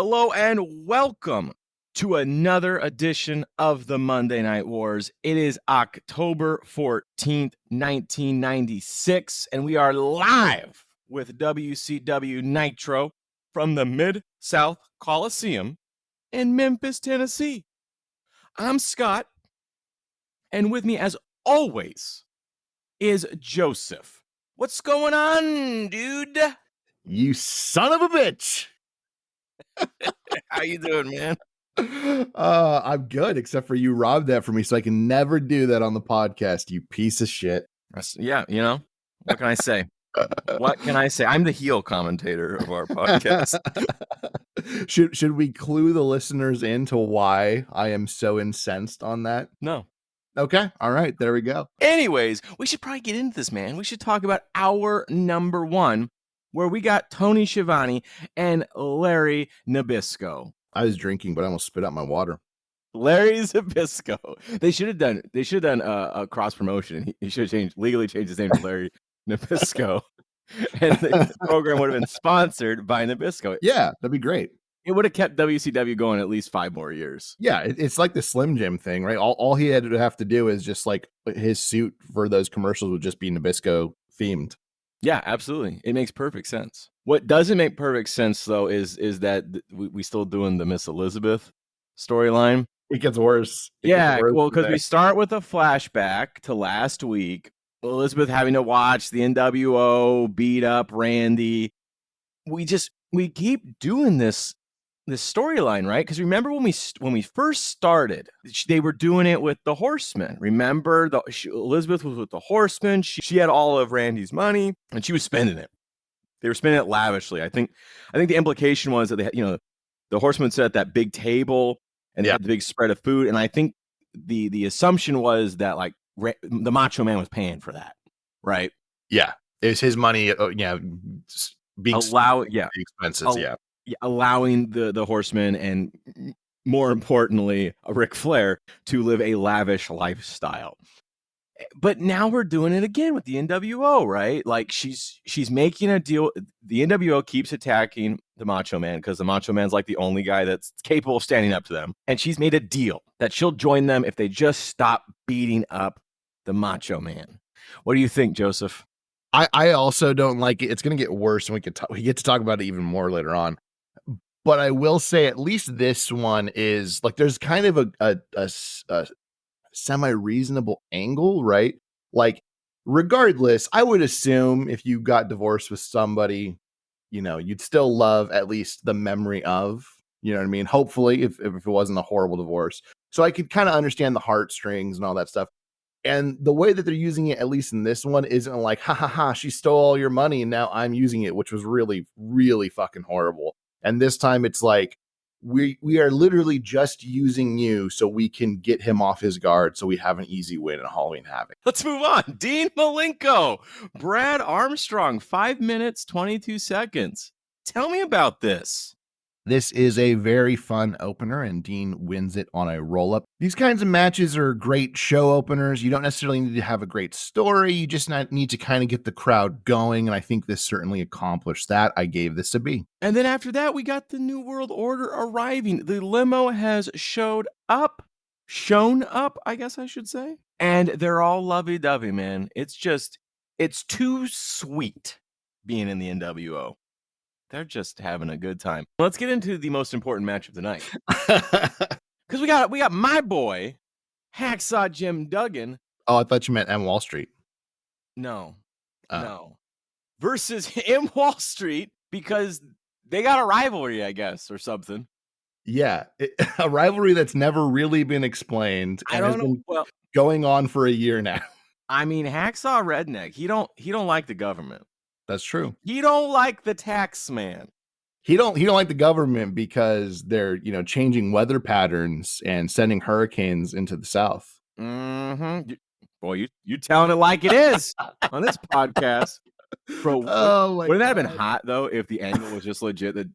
Hello and welcome to another edition of the Monday Night Wars. It is October 14th, 1996, and we are live with WCW Nitro from the Mid-South Coliseum in Memphis, Tennessee. I'm Scott, and with me, as always, is Joseph. What's going on, dude? You son of a bitch. How you doing, man? I'm good, except for you robbed that from me, so I can never do that on the podcast, you piece of shit. Yeah, you know, what can I say? What can I say? I'm the heel commentator of our podcast. Should we clue the listeners into why I am so incensed on that? No. Okay, all right, there we go. Anyways, we should probably get into this, man. We should talk about our number one, where we got Tony Schiavone and Larry Nabisco. I was drinking, but I almost spit out my water. Larry Zbyszko. They should have done a cross promotion. He should have legally changed his name to Larry Nabisco. And the program would have been sponsored by Nabisco. Yeah, that'd be great. It would have kept WCW going at least 5 more years. Yeah, it's like the Slim Jim thing, right? All he had to have to do is just like his suit for those commercials would just be Nabisco themed. Yeah, absolutely. It makes perfect sense. What doesn't make perfect sense, though, is that we still doing the Miss Elizabeth storyline. It gets worse. Well, because we start with a flashback to last week. Elizabeth having to watch the NWO beat up Randy. We keep doing this storyline, right? Because remember when we first started, they were doing it with the Horsemen. Remember, Elizabeth was with the Horsemen. She had all of Randy's money, and she was spending it. They were spending it lavishly. I think the implication was that they had, the Horsemen sat at that big table and they had the big spread of food. And I think the assumption was that like the Macho Man was paying for that, right? Yeah, it was his money. Being expenses. Allowing the Horsemen and more importantly, Ric Flair to live a lavish lifestyle. But now we're doing it again with the NWO, right? Like she's making a deal. The NWO keeps attacking the Macho Man because the Macho Man's like the only guy that's capable of standing up to them. And she's made a deal that she'll join them if they just stop beating up the Macho Man. What do you think, Joseph? I also don't like it. It's going to get worse, and we get to talk about it even more later on. But I will say at least this one is like there's kind of a semi-reasonable angle, right? Like regardless, I would assume if you got divorced with somebody, you'd still love at least the memory of, you know what I mean? Hopefully if it wasn't a horrible divorce. So I could kind of understand the heartstrings and all that stuff. And the way that they're using it, at least in this one, isn't like, ha ha ha, she stole all your money and now I'm using it, which was really, really fucking horrible. And this time it's like, we are literally just using you so we can get him off his guard so we have an easy win in Halloween Havoc. Let's move on. Dean Malenko, Brad Armstrong, 5 minutes, 22 seconds. Tell me about this. This is a very fun opener, and Dean wins it on a roll-up. These kinds of matches are great show openers. You don't necessarily need to have a great story. You just need to kind of get the crowd going, and I think this certainly accomplished that. I gave this a B. And then after that, we got the New World Order arriving. The limo has shown up, I guess I should say. And they're all lovey-dovey, man. It's too sweet being in the NWO. They're just having a good time. Let's get into the most important match of the night. Because we got my boy, Hacksaw Jim Duggan. Oh, I thought you meant M Wall Street. No. Versus M Wall Street, because they got a rivalry, I guess, or something. Yeah, a rivalry that's never really been explained. I don't know. Well, going on for a year now. I mean, Hacksaw Redneck, he don't like the government. That's true. He don't like the tax man. He don't like the government because they're, changing weather patterns and sending hurricanes into the South. Mm-hmm. Boy, you telling it like it is on this podcast. Bro, wouldn't that have been hot though if the angle was just legit that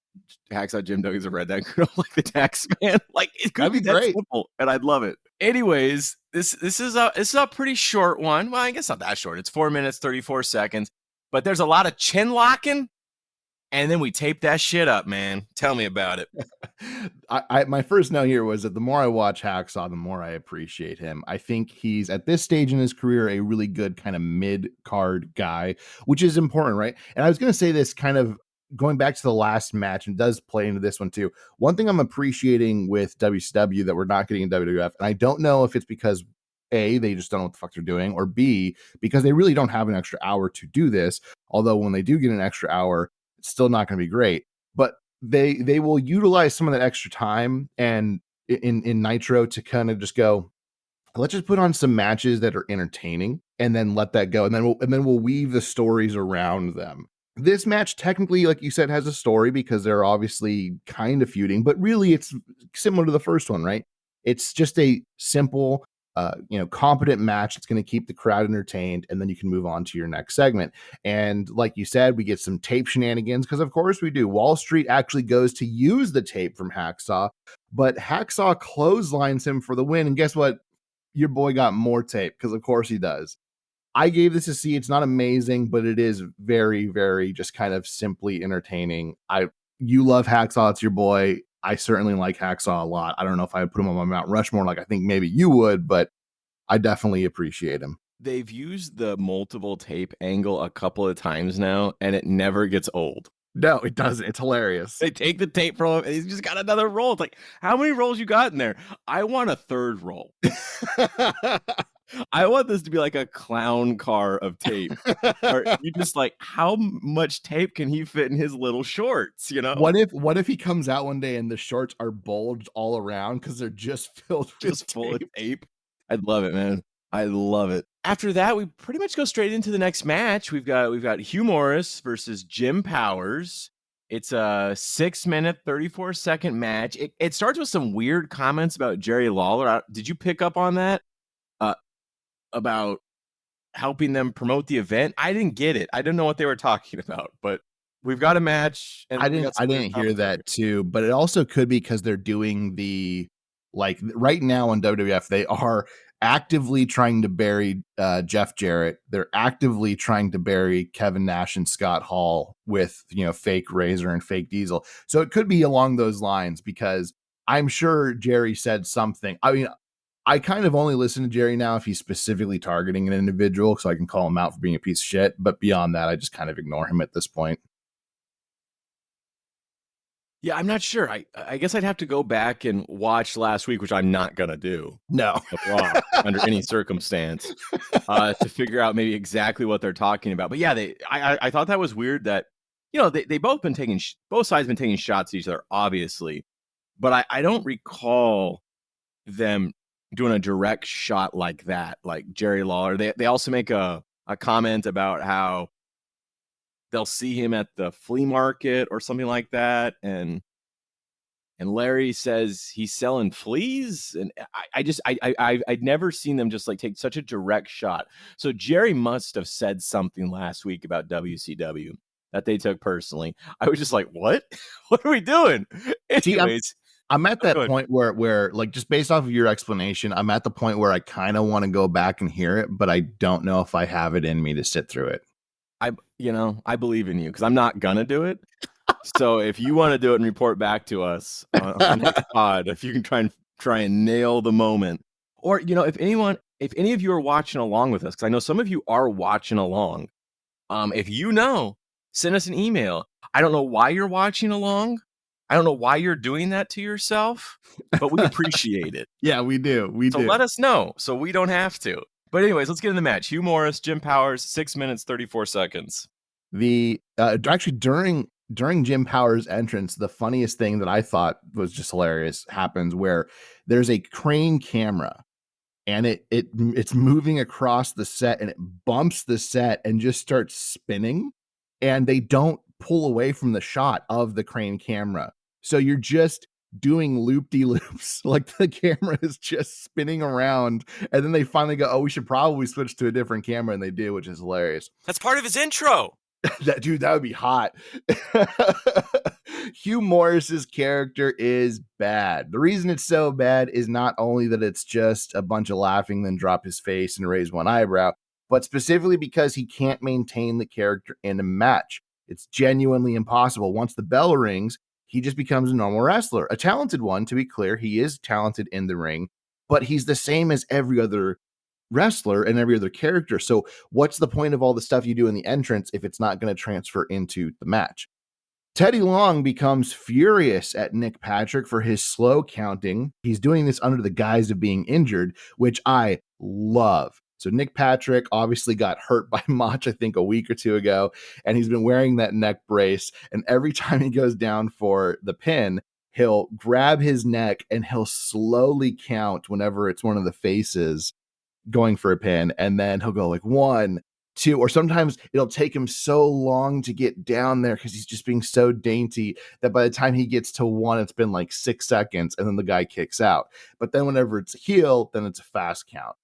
Hacksaw Jim Duggan's a redneck who don't like the tax man? Like it could be that great. Simple, and I'd love it. Anyways, this is a pretty short one. Well, I guess not that short. It's 4 minutes 34 seconds. But there's a lot of chin locking And then we taped that shit up, man. Tell me about it. My first note here was that the more I watch Hacksaw, the more I appreciate him. I think he's at this stage in his career a really good kind of mid card guy, which is important, right? And I was going to say this kind of going back to the last match, and does play into this one too. One thing I'm appreciating with WCW that we're not getting in WWF, and I don't know if it's because A, they just don't know what the fuck they're doing, or B, because they really don't have an extra hour to do this. Although when they do get an extra hour, it's still not going to be great. But they will utilize some of that extra time and in Nitro to kind of just go, let's just put on some matches that are entertaining and then let that go, and then we'll weave the stories around them. This match technically, like you said, has a story because they're obviously kind of feuding, but really it's similar to the first one, right? It's just a simple competent match that's going to keep the crowd entertained, and then you can move on to your next segment. And like you said, we get some tape shenanigans because of course we do. Wall Street actually goes to use the tape from Hacksaw, but Hacksaw clotheslines him for the win. And guess what? Your boy got more tape because of course he does. I gave this a C. It's not amazing, but it is very, very just kind of simply entertaining. You love Hacksaw. It's your boy. I certainly like Hacksaw a lot. I don't know if I would put him on my Mount Rushmore like I think maybe you would, but I definitely appreciate him. They've used the multiple tape angle a couple of times now, and it never gets old. No, it doesn't. It's hilarious. They take the tape from him, and he's just got another roll. It's like, how many rolls you got in there? I want a third roll. I want this to be like a clown car of tape. Or you just like, how much tape can he fit in his little shorts? You know, what if he comes out one day and the shorts are bulged all around because they're just filled with full of tape? I'd love it, man. I love it. After that, we pretty much go straight into the next match. We've got Hugh Morris versus Jim Powers. It's a 6-minute, 34-second match. It starts with some weird comments about Jerry Lawler. Did you pick up on that? About helping them promote the event. I didn't get it. I didn't know what they were talking about, but we've got a match. And I didn't hear that too, but it also could be because they're doing right now on WWF, they are actively trying to bury Jeff Jarrett. They're actively trying to bury Kevin Nash and Scott Hall with, fake Razor and fake Diesel. So it could be along those lines because I'm sure Jerry said something. I mean, I kind of only listen to Jerry now if he's specifically targeting an individual so I can call him out for being a piece of shit. But beyond that, I just kind of ignore him at this point. Yeah, I'm not sure. I guess I'd have to go back and watch last week, which I'm not going to do. No. Under any circumstance to figure out maybe exactly what they're talking about. But yeah, I thought that was weird that, they both sides been taking shots at each other, obviously. But I don't recall them doing a direct shot like that, like Jerry Lawler. They also make a comment about how they'll see him at the flea market or something like that, and Larry says he's selling fleas, and I'd never seen them just like take such a direct shot. So Jerry must have said something last week about WCW that they took personally. I was just like, what? What are we doing? Anyways. I'm at that point where like just based off of your explanation, I'm at the point where I kind of want to go back and hear it, but I don't know if I have it in me to sit through it. I believe in you because I'm not gonna do it. So if you want to do it and report back to us on the next pod, if you can try and nail the moment, or if any of you are watching along with us, because I know some of you are watching along. If send us an email. I don't know why you're watching along. I don't know why you're doing that to yourself, but we appreciate it. Yeah, we do. So let us know so we don't have to. But anyways, let's get in the match. Hugh Morris, Jim Powers, 6 minutes, 34 seconds. Actually during Jim Powers' entrance, the funniest thing that I thought was just hilarious happens where there's a crane camera and it's moving across the set and it bumps the set and just starts spinning, and they don't pull away from the shot of the crane camera. So you're just doing loop-de-loops. Like the camera is just spinning around, and then they finally go, oh, we should probably switch to a different camera, and they do, which is hilarious. That's part of his intro. That would be hot. Hugh Morris's character is bad. The reason it's so bad is not only that it's just a bunch of laughing, then drop his face and raise one eyebrow, but specifically because he can't maintain the character in a match. It's genuinely impossible. Once the bell rings, he just becomes a normal wrestler, a talented one, to be clear. He is talented in the ring, but he's the same as every other wrestler and every other character. So what's the point of all the stuff you do in the entrance if it's not going to transfer into the match? Teddy Long becomes furious at Nick Patrick for his slow counting. He's doing this under the guise of being injured, which I love. So Nick Patrick obviously got hurt by Macho, I think, a week or two ago, and he's been wearing that neck brace. And every time he goes down for the pin, he'll grab his neck and he'll slowly count whenever it's one of the faces going for a pin, and then he'll go like 1, 2, or sometimes it'll take him so long to get down there because he's just being so dainty that by the time he gets to 1, it's been like 6 seconds, and then the guy kicks out. But then whenever it's a heel, then it's a fast count.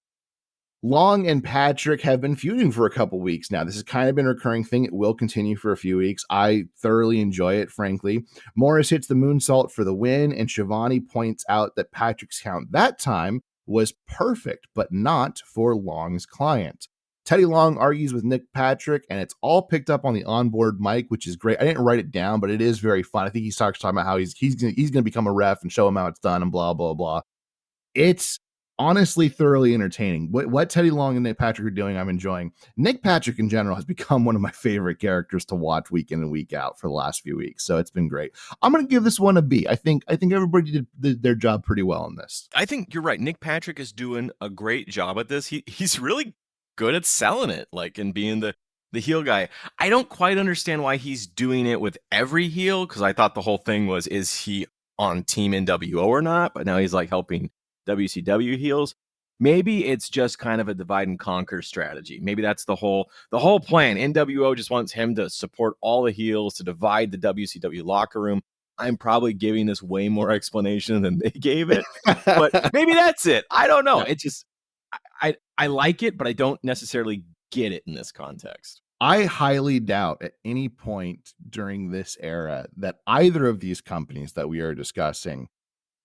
Long and Patrick have been feuding for a couple weeks now. This has kind of been a recurring thing. It will continue for a few weeks. I thoroughly enjoy it, frankly. Morris hits the moonsault for the win, and Shivani points out that Patrick's count that time was perfect, but not for Long's client. Teddy Long argues with Nick Patrick, and it's all picked up on the onboard mic, which is great. I didn't write it down, but it is very fun. I think he starts talking about how he's going to become a ref and show him how it's done and blah, blah, blah. It's honestly thoroughly entertaining. What Teddy Long and Nick Patrick are doing, I'm enjoying. Nick Patrick in general has become one of my favorite characters to watch week in and week out for the last few weeks. So it's been great. I'm going to give this one a B. I think everybody did their job pretty well in this. I think you're right. Nick Patrick is doing a great job at this. He's really good at selling it, like, and being the heel guy. I don't quite understand why he's doing it with every heel, because I thought the whole thing was, is he on Team NWO or not? But now he's like helping WCW heels. Maybe it's just kind of a divide and conquer strategy. Maybe that's the whole plan. NWO just wants him to support all the heels, to divide the WCW locker room. I'm probably giving this way more explanation than they gave it, but maybe that's it. I don't know. It just, I like it, but I don't necessarily get it in this context. I highly doubt at any point during this era that either of these companies that we are discussing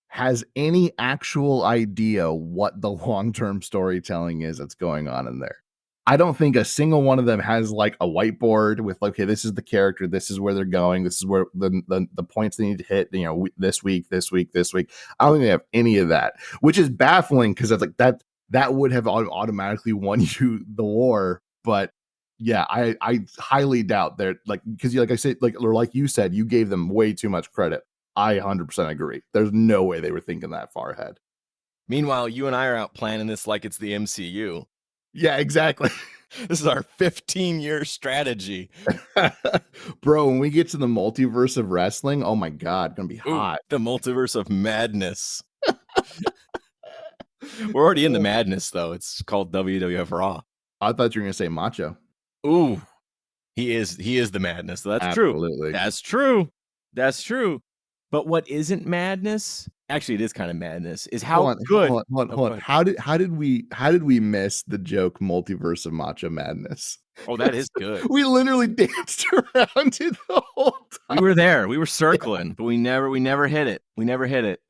has any actual idea what the long-term storytelling is that's going on in there. I don't think a single one of them has like a whiteboard with, okay, this is the character, this is where they're going, this is where the points they need to hit, this week. I don't think they have any of that, which is baffling because it's like that would have automatically won you the war. But yeah, I highly doubt they're like, because like I said, like you said, you gave them way too much credit. I 100% agree. There's no way they were thinking that far ahead. Meanwhile, you and I are out planning this like it's the MCU. Yeah, exactly. This is our 15-year strategy. Bro, when we get to the multiverse of wrestling, oh my God, gonna be hot. The multiverse of madness. We're already in the madness, though. It's called WWF Raw. I thought you were gonna say Macho. Ooh, he is the madness. That's Absolutely. true. That's true. But what isn't madness? Actually, it is kind of madness. Is how good. Hold on. How did we miss the joke multiverse of Macho Madness? Oh, that is good. We literally danced around it the whole time. We were there. We were circling, but we never hit it. We never hit it.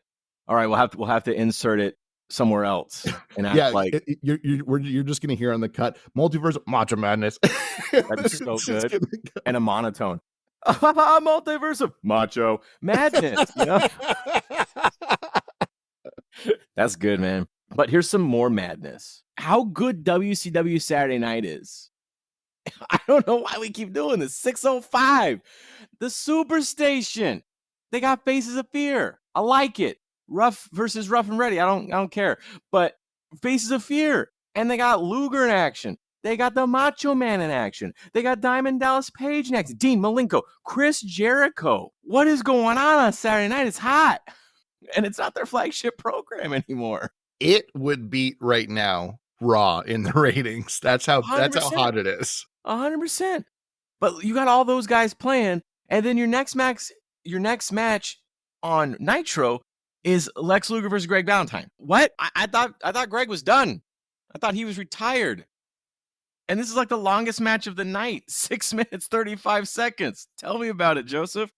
All right, we'll have to insert it somewhere else and act like you're just gonna hear on the cut multiverse of Macho Madness. That's so good. And a monotone. Multiverse of Macho Madness. That's good, man. But here's some more madness. How good WCW Saturday Night is. I don't know why we keep doing this. 605. The Superstation. They got Faces of Fear. I like it. Rough versus Rough and Ready. I don't care. But Faces of Fear. And they got Luger in action. They got the Macho Man in action. They got Diamond Dallas Page in action. Dean Malenko, Chris Jericho. What is going on Saturday night? It's hot. And it's not their flagship program anymore. It would beat right now Raw in the ratings. That's how hot it is. 100%. But you got all those guys playing, and then your next match on Nitro is Lex Luger versus Greg Valentine. What? I thought Greg was done. I thought he was retired. And this is like the longest match of the night. 6 minutes, 35 seconds. Tell me about it, Joseph.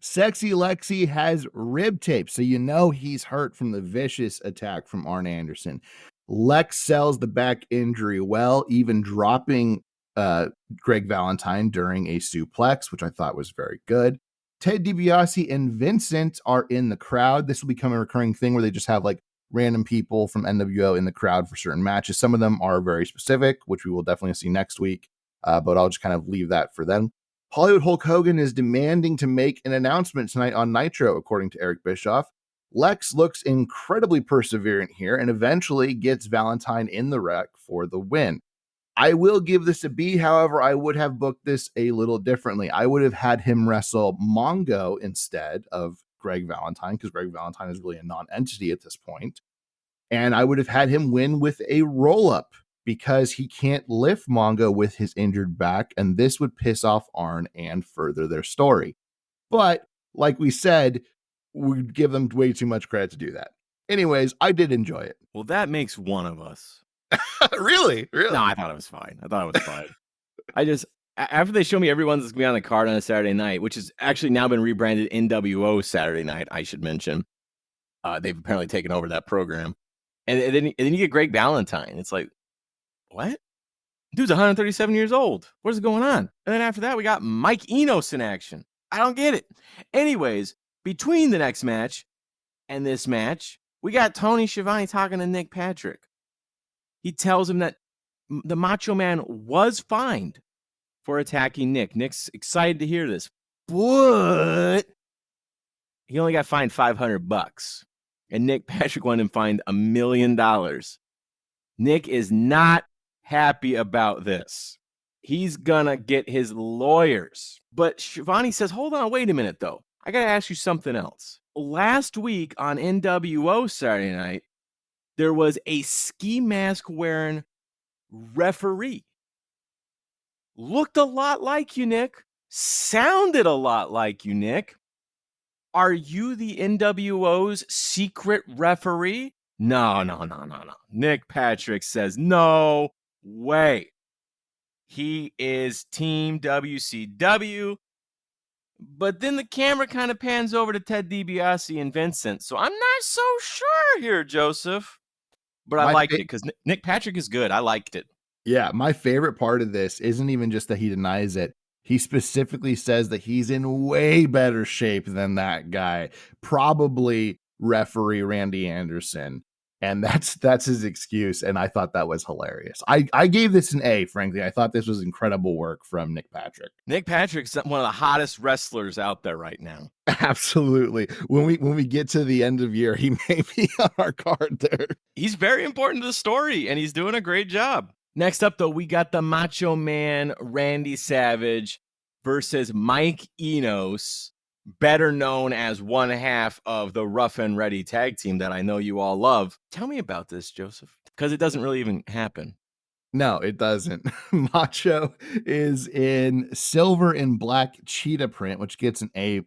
Sexy Lexi has rib tape, so you know he's hurt from the vicious attack from Arn Anderson. Lex sells the back injury well, even dropping Greg Valentine during a suplex, which I thought was very good. Ted DiBiase and Vincent are in the crowd. This will become a recurring thing where they just have like random people from NWO in the crowd for certain matches. Some of them are very specific, which we will definitely see next week, but I'll just kind of leave that for them. Hollywood Hulk Hogan is demanding to make an announcement tonight on Nitro, according to Eric Bischoff. Lex looks incredibly perseverant here and eventually gets Valentine in the wreck for the win. I will give this a B. However, I would have booked this a little differently. I would have had him wrestle Mongo instead of Greg Valentine, because Greg Valentine is really a non-entity at this point. And I would have had him win with a roll-up because he can't lift Mongo with his injured back, and this would piss off Arn and further their story. But like we said, we'd give them way too much credit to do that. Anyways, I did enjoy it. Well, that makes one of us. Really? No, I thought it was fine. I just, after they show me everyone's going to be on the card on a Saturday night, which has actually now been rebranded NWO Saturday Night, I should mention. They've apparently taken over that program. And then you get Greg Valentine. It's like, what? Dude's 137 years old. What is going on? And then after that, we got Mike Enos in action. I don't get it. Anyways, between the next match and this match, we got Tony Schiavone talking to Nick Patrick. He tells him that the Macho Man was fined for attacking Nick. Nick's excited to hear this, but he only got fined $500. And Nick Patrick wanted him fined $1 million. Nick is not happy about this. He's gonna get his lawyers. But Schiavone says, hold on, wait a minute, though. I gotta ask you something else. Last week on NWO Saturday Night, there was a ski mask wearing referee. Looked a lot like you, Nick. Sounded a lot like you, Nick. Are you the NWO's secret referee? No. Nick Patrick says, no way. He is Team WCW. But then the camera kind of pans over to Ted DiBiase and Vincent. So I'm not so sure here, Joseph. But I liked it because Nick Patrick is good. I liked it. Yeah, my favorite part of this isn't even just that he denies it. He specifically says that he's in way better shape than that guy, probably referee Randy Anderson. And that's his excuse. And I thought that was hilarious. I gave this an A, frankly. I thought this was incredible work from Nick Patrick. Nick Patrick's one of the hottest wrestlers out there right now. Absolutely. When we get to the end of year, he may be on our card there. He's very important to the story, and he's doing a great job. Next up, though, we got the Macho Man Randy Savage versus Mike Enos, better known as one half of the Rough and Ready tag team that I know you all love. Tell me about this, Joseph, because it doesn't really even happen. No, it doesn't. Macho is in silver and black cheetah print, which gets an A+.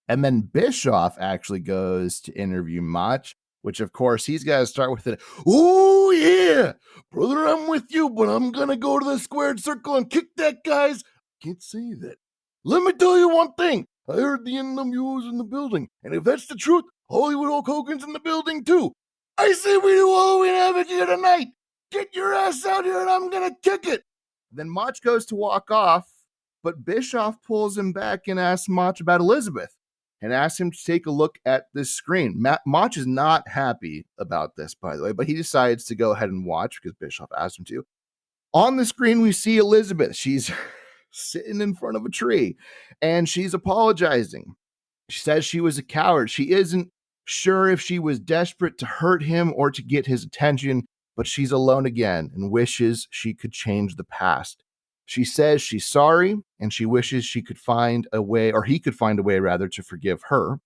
And then Bischoff actually goes to interview Mach, which of course he's got to start with it. Oh yeah, brother, I'm with you, but I'm going to go to the squared circle and kick that guy's. Can't say that. Let me tell you one thing. I heard the NWO's in the building, and if that's the truth, Hollywood Hulk Hogan's in the building too. I say we do Halloween Havoc here tonight. Get your ass out here, and I'm gonna kick it. Then Mach goes to walk off, but Bischoff pulls him back and asks Mach about Elizabeth, and asks him to take a look at this screen. Mach is not happy about this, by the way, but he decides to go ahead and watch because Bischoff asked him to. On the screen, we see Elizabeth. She's sitting in front of a tree, and she's apologizing. She says she was a coward. She isn't sure if she was desperate to hurt him or to get his attention, but she's alone again and wishes she could change the past. She says she's sorry, and she wishes she could find a way, or he could find a way, rather, to forgive her.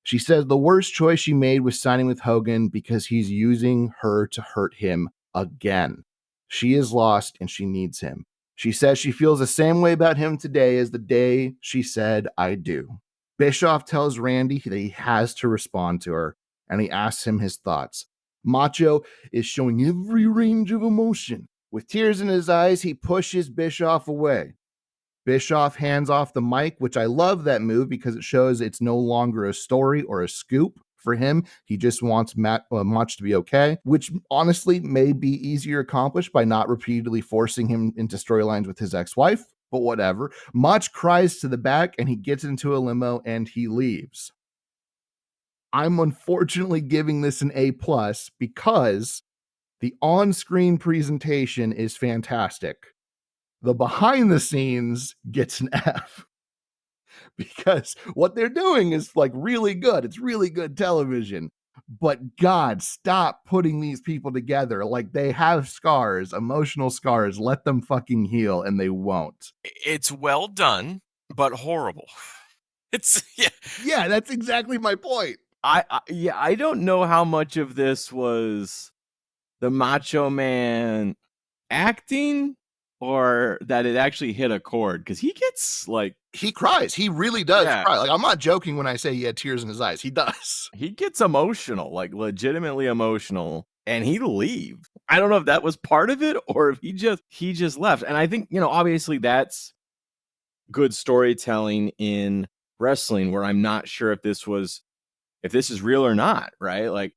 She says the worst choice she made was signing with Hogan because he's using her to hurt him again. She is lost, and she needs him. She says she feels the same way about him today as the day she said, I do. Bischoff tells Randy that he has to respond to her, and he asks him his thoughts. Macho is showing every range of emotion. With tears in his eyes, he pushes Bischoff away. Bischoff hands off the mic, which I love that move because it shows it's no longer a story or a scoop for him. He just wants Macho to be okay, which honestly may be easier accomplished by not repeatedly forcing him into storylines with his ex-wife, but whatever. Mach cries to the back and he gets into a limo and he leaves. I'm unfortunately giving this an A+ because the on-screen presentation is fantastic. The behind the scenes gets an F because what they're doing is like really good. It's really good television. But God, stop putting these people together. Like, they have scars, emotional scars. Let them fucking heal, and they won't. It's well done, but horrible. It's Yeah, that's exactly my point. I don't know how much of this was the Macho Man acting or that it actually hit a chord, because he gets like, He cries. He really does Yeah. cry. Like, I'm not joking when I say he had tears in his eyes. He does. he gets emotional, like legitimately emotional, and he leaves. I don't know if that was part of it or if he just left. And I think, obviously that's good storytelling in wrestling, where I'm not sure if this is real or not, right? Like,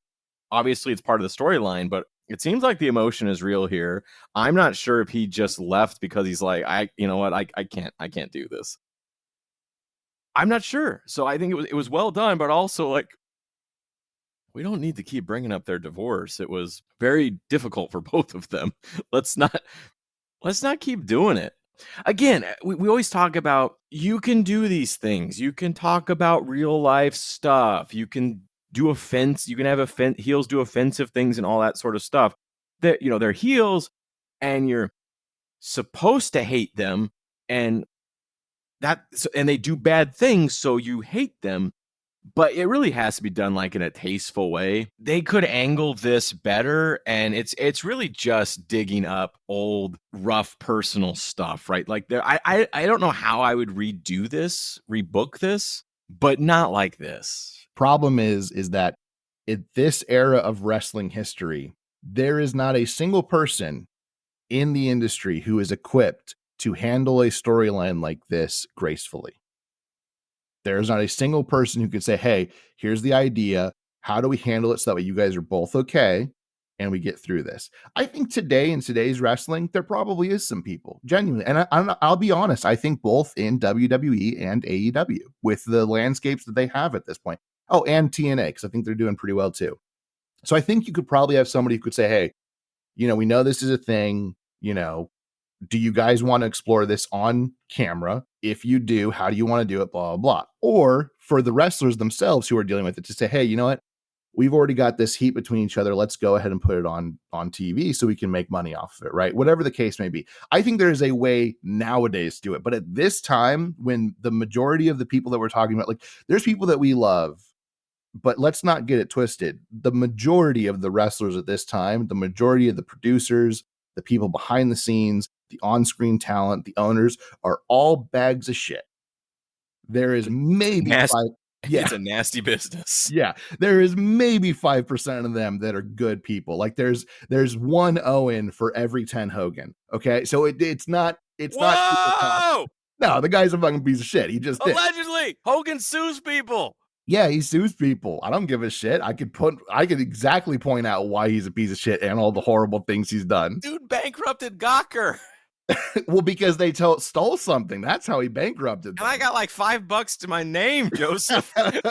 obviously it's part of the storyline, but it seems like the emotion is real here. I'm not sure if he just left because he's like, I can't do this. I'm not sure. So I think it was well done, but also, like, we don't need to keep bringing up their divorce. It was very difficult for both of them. Let's not keep doing it. Again, we always talk about, you can do these things. You can talk about real life stuff. You can do you can have heels do offensive things and all that sort of stuff. They're heels and you're supposed to hate them, and they do bad things, so you hate them. But it really has to be done like in a tasteful way. They could angle this better, and it's really just digging up old, rough personal stuff, right? Like, I don't know how I would rebook this, but not like this. Problem is that in this era of wrestling history, there is not a single person in the industry who is equipped to handle a storyline like this gracefully. There's not a single person who could say, hey, here's the idea. How do we handle it so that way you guys are both okay and we get through this? I think today, in today's wrestling, there probably is some people, genuinely. And I'll be honest, I think both in WWE and AEW, with the landscapes that they have at this point. Oh, and TNA, because I think they're doing pretty well too. So I think you could probably have somebody who could say, hey, we know this is a thing, do you guys want to explore this on camera? If you do, how do you want to do it? Blah, blah, blah. Or for the wrestlers themselves who are dealing with it, to say, hey, you know what? We've already got this heat between each other. Let's go ahead and put it on TV so we can make money off of it, right? Whatever the case may be. I think there is a way nowadays to do it. But at this time, when the majority of the people that we're talking about, like, there's people that we love, but let's not get it twisted. The majority of the wrestlers at this time, the majority of the producers, the people behind the scenes, the on-screen talent, the owners, are all bags of shit. There is maybe It's a nasty business. Yeah, there is maybe 5% of them that are good people. Like, there's one Owen for every 10 Hogan. Okay, so it's not. Whoa! No, the guy's a fucking piece of shit. He just allegedly Hogan sues people. Yeah, he sues people. I don't give a shit. I could exactly point out why he's a piece of shit and all the horrible things he's done. Dude bankrupted Gawker. Well, because they stole something. That's how he bankrupted them. And I got like $5 to my name, Joseph. I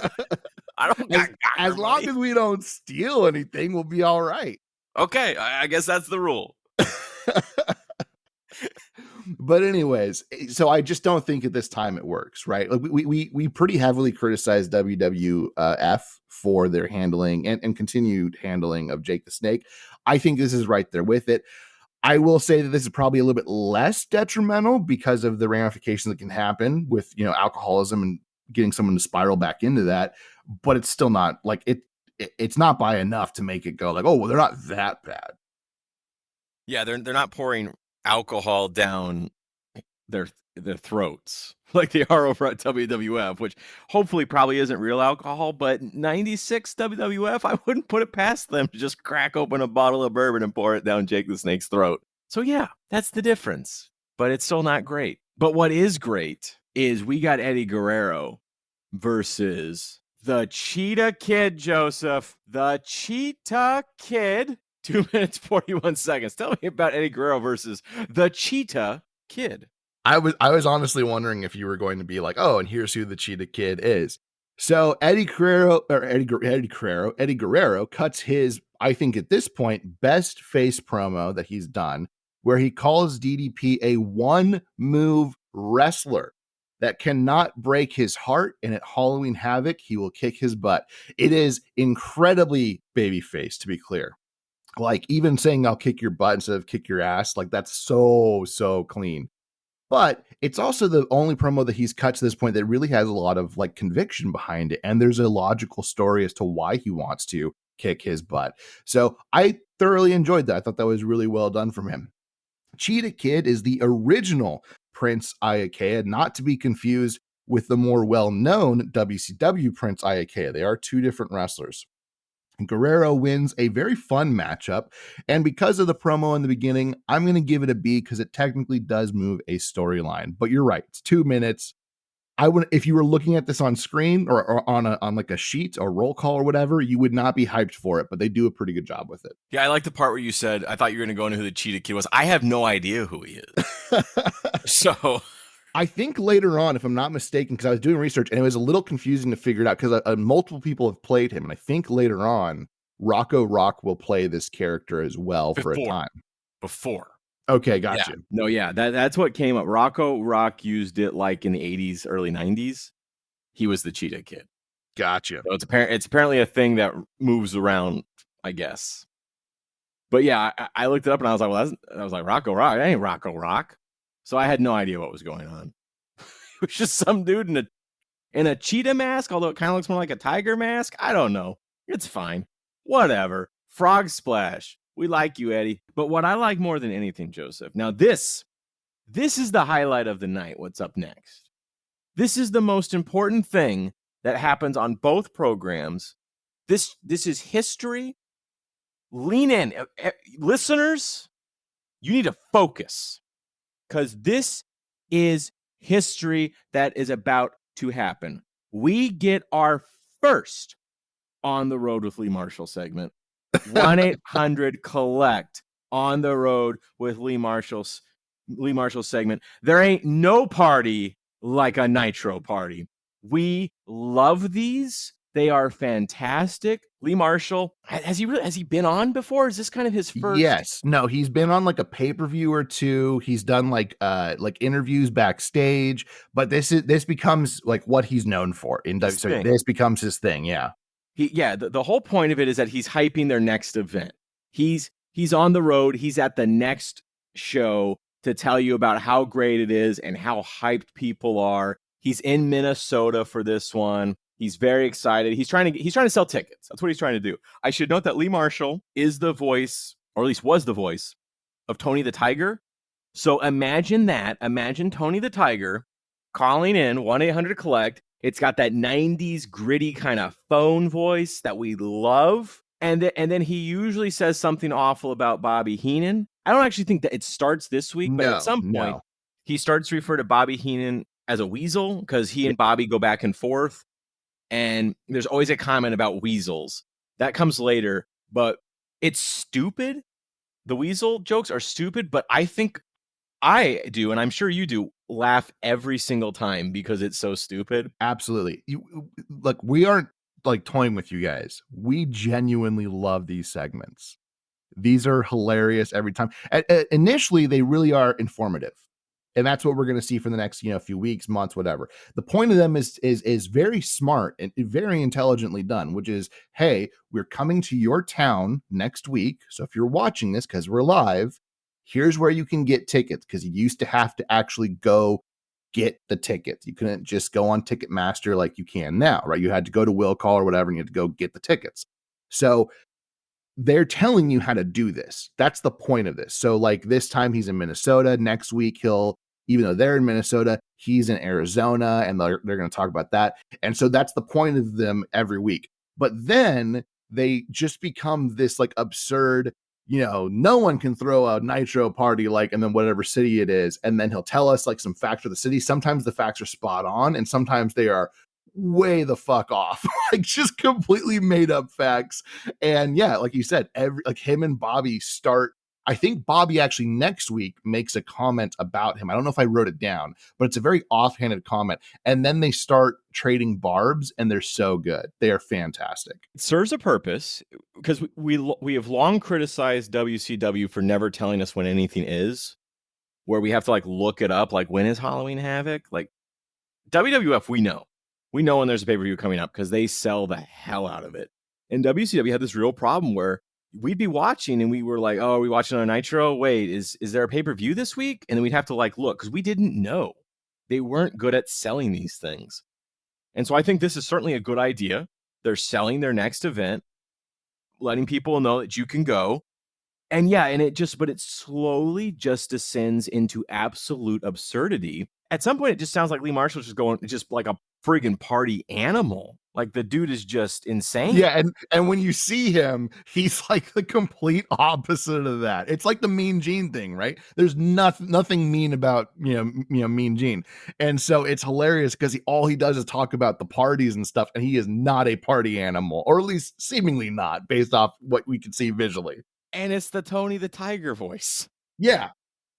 don't got as long as we don't steal anything, we'll be all right. Okay, I guess that's the rule. But anyways, so I just don't think at this time it works, right? Like, we pretty heavily criticized WWF for their handling and continued handling of Jake the Snake. I think this is right there with it. I will say that this is probably a little bit less detrimental because of the ramifications that can happen with, alcoholism and getting someone to spiral back into that. But it's still not like it's not by enough to make it go like, oh, well, they're not that bad. Yeah, they're not pouring alcohol down their throats like they are over at WWF, which hopefully probably isn't real alcohol, but 96 WWF, I wouldn't put it past them to just crack open a bottle of bourbon and pour it down Jake the Snake's throat. So yeah, that's the difference, but it's still not great. But what is great is we got Eddie Guerrero versus The Cheetah Kid, Joseph. The Cheetah Kid. 2 minutes, 41 seconds. Tell me about Eddie Guerrero versus the Cheetah Kid. I was honestly wondering if you were going to be like, oh, and here's who the Cheetah Kid is. So Eddie Guerrero cuts his, I think at this point, best face promo that he's done, where he calls DDP a one move wrestler that cannot break his heart, and at Halloween Havoc, he will kick his butt. It is incredibly babyface, to be clear. Like, even saying I'll kick your butt instead of kick your ass, like that's so clean. But it's also the only promo that he's cut to this point that really has a lot of like conviction behind it. And there's a logical story as to why he wants to kick his butt. So I thoroughly enjoyed that. I thought that was really well done from him. Cheetah Kid is the original Prince Iakea, not to be confused with the more well-known WCW Prince Iakea. They are two different wrestlers. Guerrero wins a very fun matchup, and because of the promo in the beginning, I'm going to give it a B because it technically does move a storyline. But you're right, it's 2 minutes. I would, if you were looking at this on screen or on like a sheet or roll call or whatever, you would not be hyped for it, but they do a pretty good job with it. Yeah, I like the part where you said, I thought you were going to go into who the Cheetah Kid was. I have no idea who he is. So I think later on, if I'm not mistaken, because I was doing research and it was a little confusing to figure it out because multiple people have played him. And I think later on, Rocco Rock will play this character as well for a time. Before. Okay, gotcha. Yeah. No, yeah, that's what came up. Rocco Rock used it like in the 80s, early 90s. He was the Cheetah Kid. Gotcha. So it's apparently a thing that moves around, I guess. But yeah, I looked it up and I was like, well, I was like, Rocco Rock. That ain't Rocco Rock. So I had no idea what was going on. It was just some dude in a cheetah mask, although it kind of looks more like a tiger mask. I don't know. It's fine. Whatever. Frog splash. We like you, Eddie. But what I like more than anything, Joseph, now this is the highlight of the night. What's up next? This is the most important thing that happens on both programs. This is history. Lean in. Listeners, you need to focus because this is history that is about to happen. We get our first On the Road with Lee Marshall segment. 1-800-COLLECT On the Road with Lee Marshall segment. There ain't no party like a Nitro party. We love these. They are fantastic. Lee Marshall, has he been on before? Is this kind of his first? Yes. No, he's been on like a pay-per-view or two. He's done like interviews backstage, but this becomes like what he's known for in WWE. This becomes his thing, yeah. The whole point of it is that he's hyping their next event. He's on the road. He's at the next show to tell you about how great it is and how hyped people are. He's in Minnesota for this one. He's very excited. He's trying to sell tickets. That's what he's trying to do. I should note that Lee Marshall is the voice, or at least was the voice, of Tony the Tiger. So imagine that. Imagine Tony the Tiger calling in 1-800-COLLECT. It's got that 90s gritty kind of phone voice that we love. And then he usually says something awful about Bobby Heenan. I don't actually think that it starts this week, but at some point, he starts to refer to Bobby Heenan as a weasel because he and Bobby go back and forth. And there's always a comment about weasels. That comes later, but it's stupid. The weasel jokes are stupid, but I think I do, and I'm sure you do, laugh every single time because it's so stupid. Absolutely. Look, we aren't like toying with you guys. We genuinely love these segments. These are hilarious every time. Initially, they really are informative. And that's what we're going to see for the next, few weeks, months, whatever. The point of them is very smart and very intelligently done, which is, hey, we're coming to your town next week. So if you're watching this because we're live, here's where you can get tickets, because you used to have to actually go get the tickets. You couldn't just go on Ticketmaster like you can now, right? You had to go to Will Call or whatever, and you had to go get the tickets. So they're telling you how to do this. That's the point of this. So like this time he's in Minnesota. Next week, even though they're in Minnesota, he's in Arizona, and they're going to talk about that. And so that's the point of them every week. But then they just become this like absurd, no one can throw a Nitro party like, and then whatever city it is. And then he'll tell us like some facts of the city. Sometimes the facts are spot on, and sometimes they are way the fuck off. Like just completely made up facts. And yeah, like you said, like him and Bobby start. I think Bobby actually next week makes a comment about him. I don't know if I wrote it down, but it's a very offhanded comment. And then they start trading barbs, and they're so good. They are fantastic. It serves a purpose because we have long criticized WCW for never telling us when anything is, where we have to like look it up, like when is Halloween Havoc? Like WWF, we know when there's a pay-per-view coming up because they sell the hell out of it. And WCW had this real problem where we'd be watching and we were like, oh, are we watching on Nitro? Wait, is there a pay-per-view this week? And then we'd have to like look because we didn't know. They weren't good at selling these things. And so I think this is certainly a good idea. They're selling their next event, letting people know that you can go. And yeah, and it slowly just descends into absolute absurdity. At some point, it just sounds like Lee Marshall's just like a friggin' party animal. Like the dude is just insane. Yeah, and when you see him, he's like the complete opposite of that. It's like the Mean Gene thing, right? There's nothing mean about Mean Gene, and so it's hilarious because all he does is talk about the parties and stuff, and he is not a party animal, or at least seemingly not, based off what we can see visually. And it's the Tony the Tiger voice. Yeah,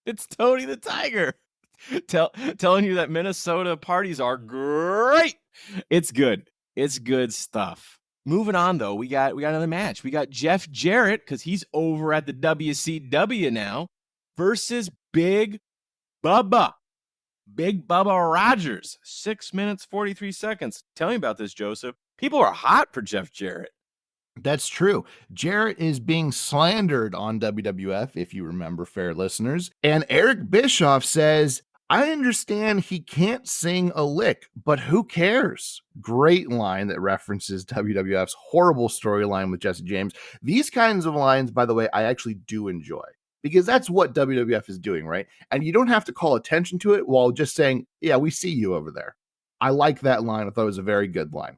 it's Tony the Tiger telling you that Minnesota parties are great. It's good. It's good stuff. Moving on, though, we got another match. We got Jeff Jarrett, because he's over at the WCW now, versus Big Bubba. Big Bubba Rogers. 6 minutes, 43 seconds. Tell me about this, Joseph. People are hot for Jeff Jarrett. That's true. Jarrett is being slandered on WWF, if you remember, fair listeners. And Eric Bischoff says, I understand he can't sing a lick, but who cares? Great line that references WWF's horrible storyline with Jesse James. These kinds of lines, by the way, I actually do enjoy because that's what WWF is doing, right? And you don't have to call attention to it while just saying, yeah, we see you over there. I like that line. I thought it was a very good line.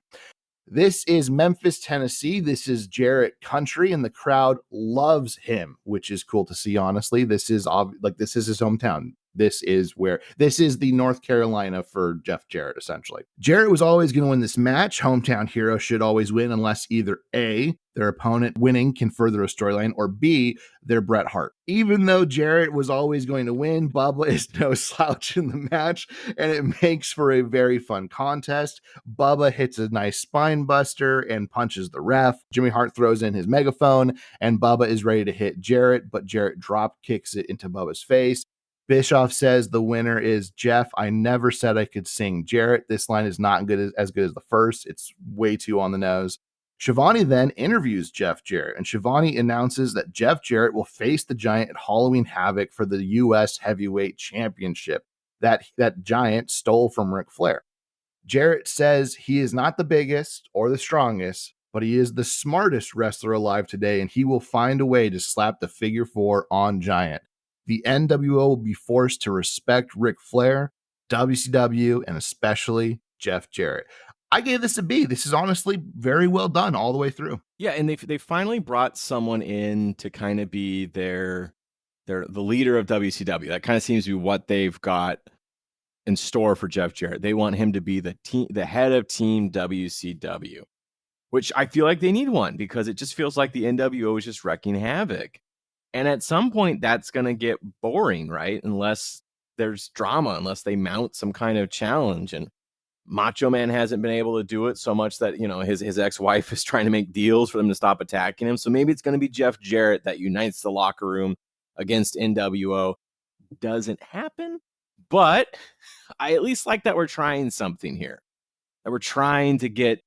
This is Memphis, Tennessee. This is Jarrett country, and the crowd loves him, which is cool to see, honestly. This is his hometown. This is the North Carolina for Jeff Jarrett, essentially. Jarrett was always going to win this match. Hometown hero should always win unless either A, their opponent winning can further a storyline, or B, they're Bret Hart. Even though Jarrett was always going to win, Bubba is no slouch in the match, and it makes for a very fun contest. Bubba hits a nice spine buster and punches the ref. Jimmy Hart throws in his megaphone, and Bubba is ready to hit Jarrett, but Jarrett drop kicks it into Bubba's face. Bischoff says the winner is Jeff. I never said I could sing Jarrett. This line is not as good as the first. It's way too on the nose. Shivani then interviews Jeff Jarrett, and Shivani announces that Jeff Jarrett will face the Giant at Halloween Havoc for the U.S. Heavyweight Championship that Giant stole from Ric Flair. Jarrett says he is not the biggest or the strongest, but he is the smartest wrestler alive today, and he will find a way to slap the figure 4 on Giant. The NWO will be forced to respect Ric Flair, WCW, and especially Jeff Jarrett. I gave this a B. This is honestly very well done all the way through. Yeah, and they finally brought someone in to kind of be the leader of WCW. That kind of seems to be what they've got in store for Jeff Jarrett. They want him to be the head of Team WCW, which I feel like they need one because it just feels like the NWO is just wrecking havoc. And at some point, that's going to get boring, right? Unless there's drama, unless they mount some kind of challenge. And Macho Man hasn't been able to do it so much that, his ex-wife is trying to make deals for them to stop attacking him. So maybe it's going to be Jeff Jarrett that unites the locker room against NWO. Doesn't happen, but I at least like that we're trying something here. That we're trying to get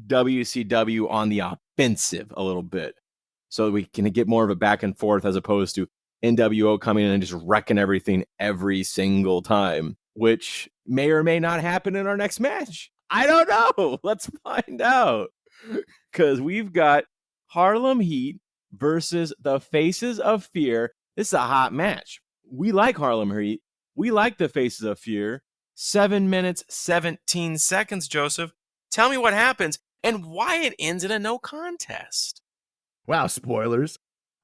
WCW on the offensive a little bit. So we can get more of a back and forth as opposed to NWO coming in and just wrecking everything every single time, which may or may not happen in our next match. I don't know. Let's find out. Because we've got Harlem Heat versus the Faces of Fear. This is a hot match. We like Harlem Heat. We like the Faces of Fear. 7 minutes, 17 seconds, Joseph. Tell me what happens and why it ends in a no contest. Wow, spoilers.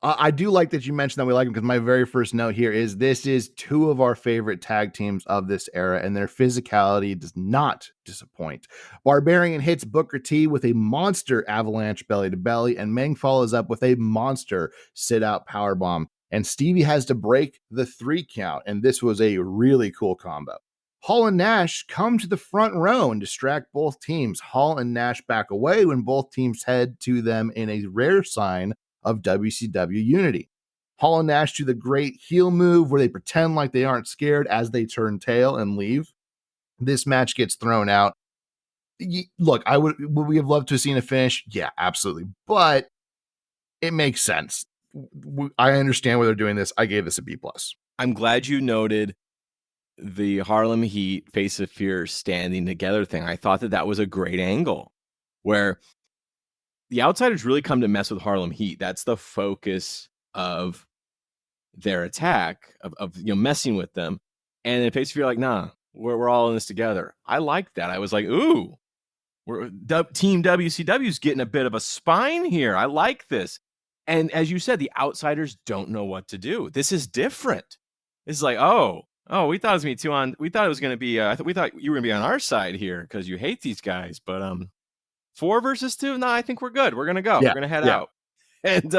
I do like that you mentioned that we like them, because my very first note here is this is two of our favorite tag teams of this era, and their physicality does not disappoint. Barbarian hits Booker T with a monster avalanche belly to belly, and Meng follows up with a monster sit out power bomb. And Stevie has to break the 3 count, and this was a really cool combo. Hall and Nash come to the front row and distract both teams. Hall and Nash back away when both teams head to them in a rare sign of WCW unity. Hall and Nash do the great heel move where they pretend like they aren't scared as they turn tail and leave. This match gets thrown out. Look, would we have loved to have seen a finish? Yeah, absolutely. But it makes sense. I understand why they're doing this. I gave this a B+. I'm glad you noted the Harlem Heat Face of Fear standing together thing. I thought that was a great angle where the outsiders really come to mess with Harlem Heat. That's the focus of their attack, of messing with them. And in Face of Fear, like, nah, we're all in this together. I like that. I was like, ooh, Team WCW's getting a bit of a spine here. I like this. And as you said, the outsiders don't know what to do. This is different. It's like, oh, we thought it was we thought it was going to be, we thought you were going to be on our side here because you hate these guys. But 4 versus 2, no, I think we're good. We're going to go. We're going to head out. And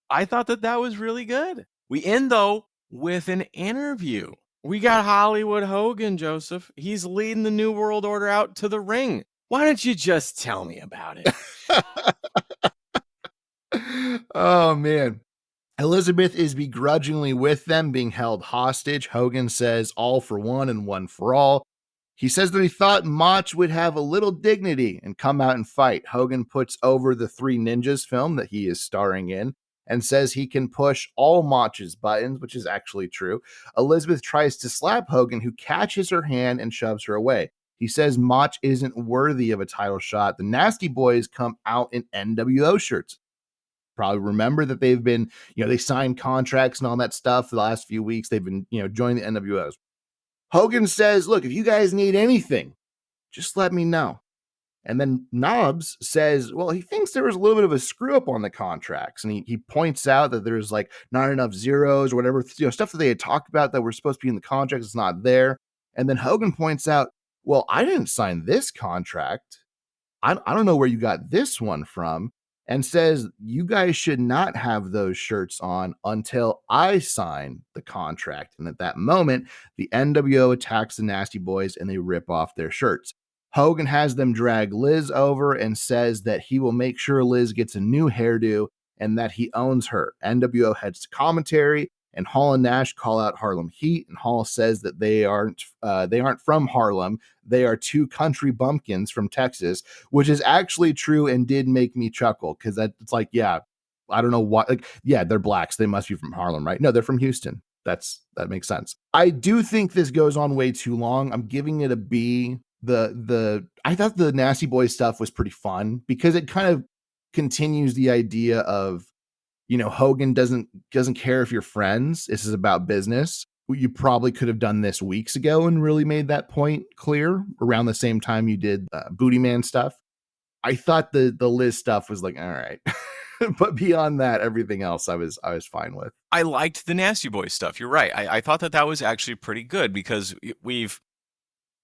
I thought that was really good. We end, though, with an interview. We got Hollywood Hogan, Joseph. He's leading the New World Order out to the ring. Why don't you just tell me about it? Oh, man. Elizabeth is begrudgingly with them, being held hostage. Hogan says all for one and one for all. He says that he thought Mach would have a little dignity and come out and fight. Hogan puts over the Three Ninjas film that he is starring in and says he can push all Mach's buttons, which is actually true. Elizabeth tries to slap Hogan, who catches her hand and shoves her away. He says Mach isn't worthy of a title shot. The Nasty Boys come out in NWO shirts. Probably remember that they've been, they signed contracts and all that stuff for the last few weeks. They've been, joining the NWOs. Hogan says, look, if you guys need anything, just let me know. And then Knobs says, well, he thinks there was a little bit of a screw up on the contracts. And he points out that there's like not enough zeros or whatever, stuff that they had talked about that were supposed to be in the contract is not there. And then Hogan points out, well, I didn't sign this contract. I don't know where you got this one from. And says, you guys should not have those shirts on until I sign the contract. And at that moment, the NWO attacks the Nasty Boys and they rip off their shirts. Hogan has them drag Liz over and says that he will make sure Liz gets a new hairdo and that he owns her. NWO heads to commentary, and Hall and Nash call out Harlem Heat, and Hall says that they aren't from Harlem. They are 2 country bumpkins from Texas, which is actually true and did make me chuckle, because it's like, yeah, I don't know what, like, yeah, they're blacks. They must be from Harlem, right? No, they're from Houston. That makes sense. I do think this goes on way too long. I'm giving it a B. I thought the Nasty Boy stuff was pretty fun because it kind of continues the idea of, Hogan doesn't care if you're friends. This is about business. You probably could have done this weeks ago and really made that point clear around the same time you did Booty Man stuff. I thought the Liz stuff was like, all right. But beyond that, everything else I was fine with. I liked the Nasty Boy stuff. You're right. I thought that was actually pretty good because we've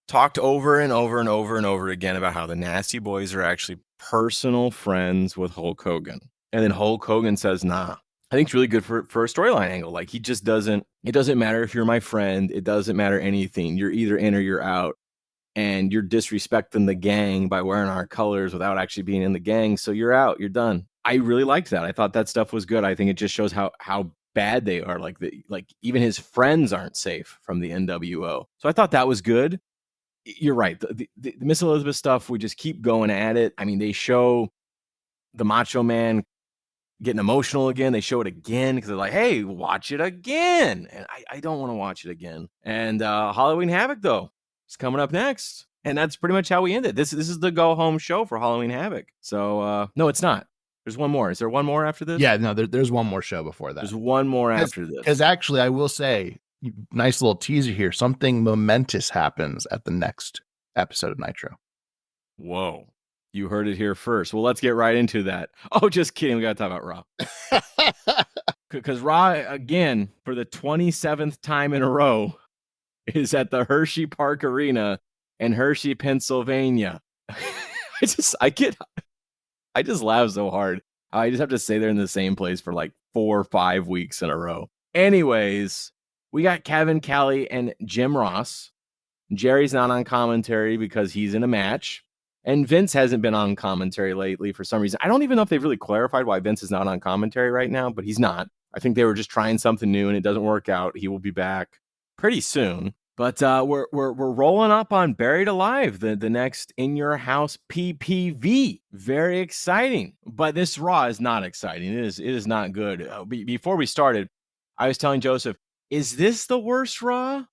talked over and over and over and over again about how the Nasty Boys are actually personal friends with Hulk Hogan. And then Hulk Hogan says, nah. I think it's really good for a storyline angle. Like, he just doesn't, it doesn't matter if you're my friend. It doesn't matter anything. You're either in or you're out. And you're disrespecting the gang by wearing our colors without actually being in the gang. So you're out. You're done. I really liked that. I thought that stuff was good. I think it just shows how bad they are. Like even his friends aren't safe from the NWO. So I thought that was good. You're right. The Miss Elizabeth stuff, we just keep going at it. I mean, they show the Macho Man getting emotional again. They show it again because they're like, hey, watch it again. And I don't want to watch it again. And Halloween Havoc, though, is coming up next. And that's pretty much how we end it. This is the go-home show for Halloween Havoc. So, no, it's not. There's one more. Is there one more after this? Yeah, no, there's one more show before that. There's one more after this. Because actually, I will say, nice little teaser here, something momentous happens at the next episode of Nitro. Whoa. You heard it here first. Well, let's get right into that. Oh, just kidding. We got to talk about Raw. Because Raw, again, for the 27th time in a row, is at the Hershey Park Arena in Hershey, Pennsylvania. I just laugh so hard. I just have to stay there in the same place for like 4 or 5 weeks in a row. Anyways, we got Kevin Kelly and Jim Ross. Jerry's not on commentary because he's in a match. And Vince hasn't been on commentary lately for some reason. I don't even know if they've really clarified why Vince is not on commentary right now, but he's not. I think they were just trying something new and it doesn't work out. He will be back pretty soon. But we're rolling up on Buried Alive, the next In Your House PPV. Very exciting. But this Raw is not exciting. It is not good. Before we started, I was telling Joseph, is this the worst Raw?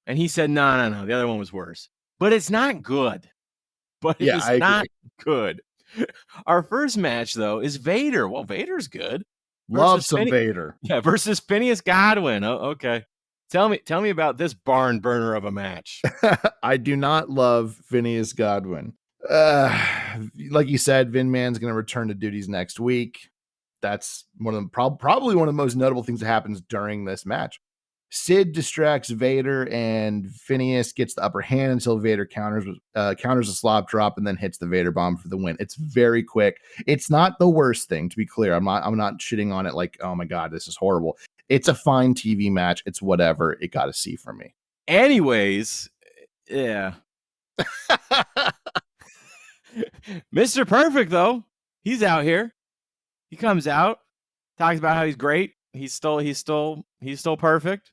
And he said, no, the other one was worse. But it's not good. But it is not good. Our first match, though, is Vader. Well, Vader's good. Love some Vader. Yeah, versus Phineas Godwin. Oh, okay. Tell me about this barn burner of a match. I do not love Phineas Godwin. Like you said, Vin Man's going to return to duties next week. That's one of the probably one of the most notable things that happens during this match. Sid distracts Vader, and Phineas gets the upper hand until Vader counters a slop drop and then hits the Vader bomb for the win. It's very quick. It's not the worst thing, to be clear. I'm not shitting on it like, oh my god, this is horrible. It's a fine TV match. It's whatever. It got a C for me. Anyways, yeah. Mr. Perfect, though, he's out here. He comes out, talks about how he's great. He's still perfect.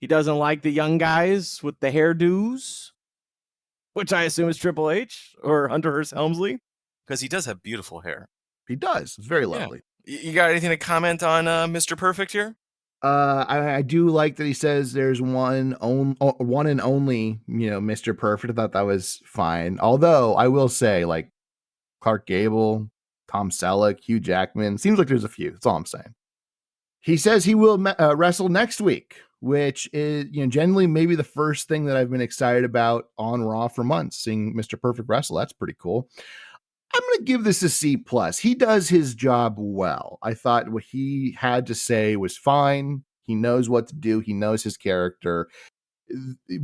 He doesn't like the young guys with the hairdos, which I assume is Triple H or Hunter Hearst Helmsley, because he does have beautiful hair. He does. It's very lovely. Yeah. You got anything to comment on Mr. Perfect here? I do like that he says there's one and only, Mr. Perfect. I thought that was fine. Although I will say, like, Clark Gable, Tom Selleck, Hugh Jackman, seems like there's a few. That's all I'm saying. He says he will wrestle next week, which is, generally maybe the first thing that I've been excited about on Raw for months, seeing Mr. Perfect wrestle. That's pretty cool. I'm going to give this a C+. He does his job well. I thought what he had to say was fine. He knows what to do. He knows his character.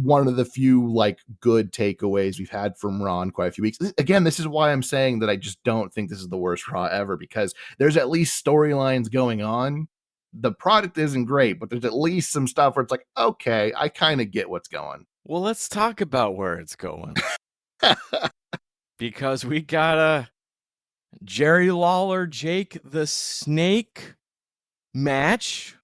One of the few good takeaways we've had from Raw in quite a few weeks. Again, this is why I'm saying that I just don't think this is the worst Raw ever, because there's at least storylines going on. The product isn't great, but there's at least some stuff where it's like, okay, I kind of get what's going. Well, let's talk about where it's going. Because we got a Jerry Lawler, Jake the Snake match.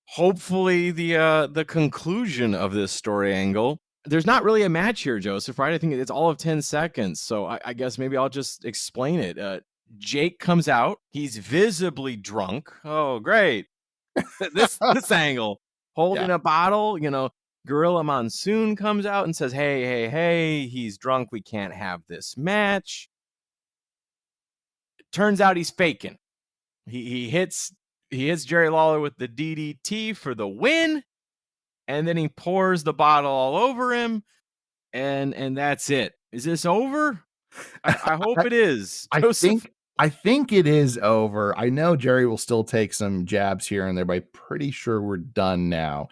Hopefully the conclusion of this story angle. There's not really a match here, Joseph, right? I think it's all of 10 seconds. So I guess maybe I'll just explain it. Jake comes out. He's visibly drunk. Oh, great. this angle. Holding a bottle, Gorilla Monsoon comes out and says, hey, he's drunk. We can't have this match. It turns out he's faking. He hits Jerry Lawler with the DDT for the win, and then he pours the bottle all over him, and that's it. Is this over? I hope it is. I think it is over. I know Jerry will still take some jabs here and there, but I'm pretty sure we're done now.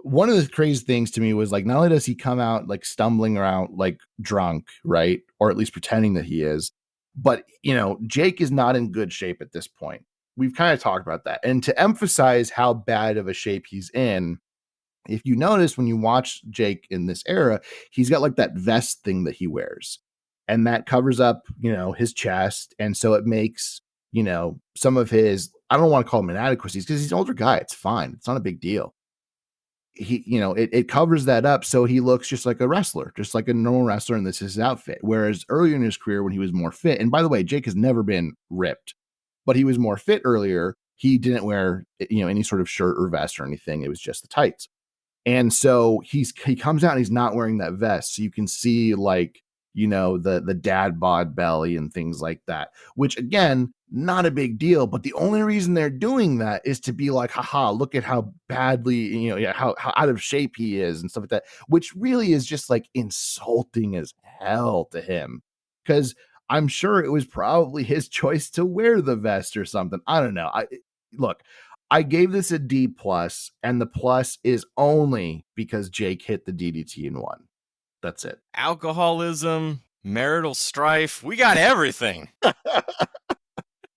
One of the crazy things to me was not only does he come out stumbling around drunk, right? Or at least pretending that he is, but Jake is not in good shape at this point. We've kind of talked about that. And to emphasize how bad of a shape he's in, if you notice when you watch Jake in this era, he's got that vest thing that he wears. And that covers up, his chest. And so it makes, some of his, I don't want to call them inadequacies because he's an older guy. It's fine. It's not a big deal. It covers that up. So he looks just like a wrestler, just like a normal wrestler. And this is his outfit. Whereas earlier in his career, when he was more fit, and by the way, Jake has never been ripped, but he was more fit earlier. He didn't wear, any sort of shirt or vest or anything. It was just the tights. And so he comes out and he's not wearing that vest. So you can see the dad bod belly and things like that, which again, not a big deal. But the only reason they're doing that is to be like, haha, look at how badly, how out of shape he is and stuff like that, which really is just insulting as hell to him. Because I'm sure it was probably his choice to wear the vest or something. I don't know. Look, I gave this a D plus, and the plus is only because Jake hit the DDT and won. That's it. Alcoholism, marital strife, we got everything.